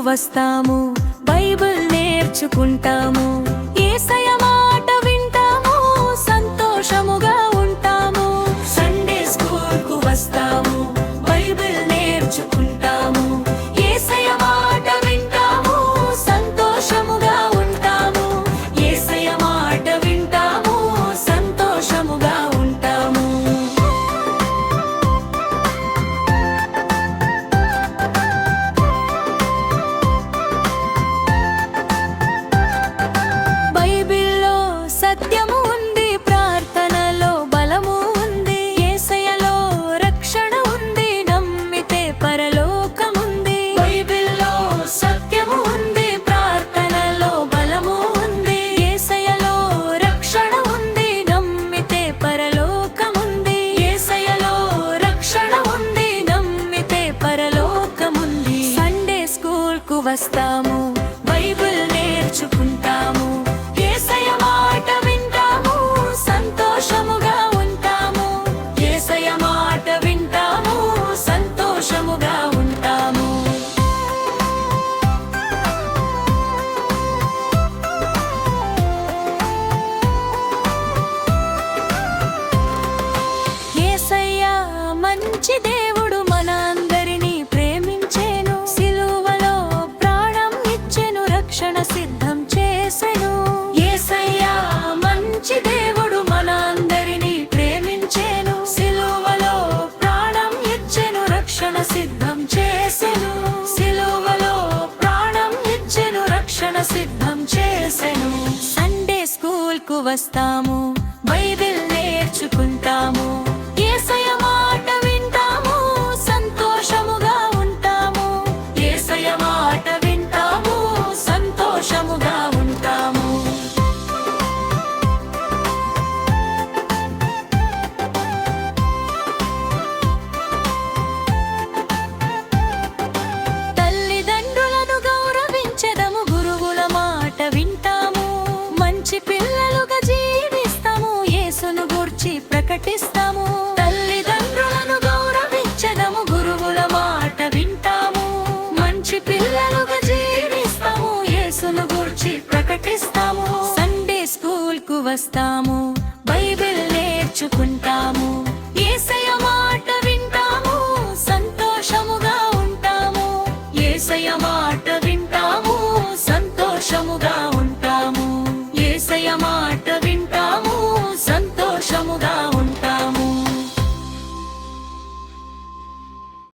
వస్తాము, బైబిల్ నేర్చుకుంటాము, యేసయ్య మాట వింటాము, సంతోషముగా ఉంటాము. సండే స్కూల్కు వస్తాము, బైబిల్ నేర్చుకుంటాము, యేసయ్య మాట వింటాము, సంతోషముగా ఉంటాము. యేసయ్య మాట వింటాము, సంతోషముగా ఉంటాము. బైబిల్లో సత్యము ఉంది, ప్రార్థనలో బలము ఉంది, యేసయ్యలో రక్షణ ఉంది, నమ్మితే పరలోకముంది. బైబిల్లో సత్యము ఉంది, ప్రార్థనలో బలము ఉంది, యేసయ్యలో రక్షణ ఉంది, నమ్మితే పరలోకముంది. యేసయ్యలో రక్షణ ఉంది, నమ్మితే పరలోకముంది. సండే స్కూల్కు వస్తాము, బైబిల్ నేర్చుకుంటాము, యేసయ్య మాట వింటాము, సంతోషముగా ఉంటాము. యేసయ్య మాట వింటాము, సంతోషముగా ఉంటాము. యేసయ్య మంచి దేవుడు, మన అందరినీ ప్రేమించెను, సిలువలో ప్రాణం ఇచ్చెను, రక్షణ సిద్ధం చేసెను. యేసయ్య మంచి దేవుడు, మన అందరినీ ప్రేమించెను, సిలువలో ప్రాణం ఇచ్చెను, రక్షణ సిద్ధం చేసెను. సిలువలో ప్రాణం ఇచ్చెను, రక్షణ సిద్ధం చేసెను. సండే స్కూల్కు వస్తాము, బైబిల్ నేర్చుకుంటాము, యేసయ్య మాట వింటాము, సంతోషముగా ఉంటాము. యేసయ్య మాట వింటాము, సంతోషముగా ఉంటాము. తల్లిదండ్రులను గౌరవించెదము, గురువుల మాట వింటాము, మంచి పిల్లలుగా జీవిస్తాము, యేసును గూర్చి ప్రకటిస్తాము. తల్లిదండ్రులను గౌరవించెదము, గురువుల మాట వింటాము, మంచి పిల్లలుగా జీవిస్తాము, యేసును గూర్చి ప్రకటిస్తాము. సండే స్కూల్కు వస్తాము, బైబిల్ నేర్చుకుంటాము,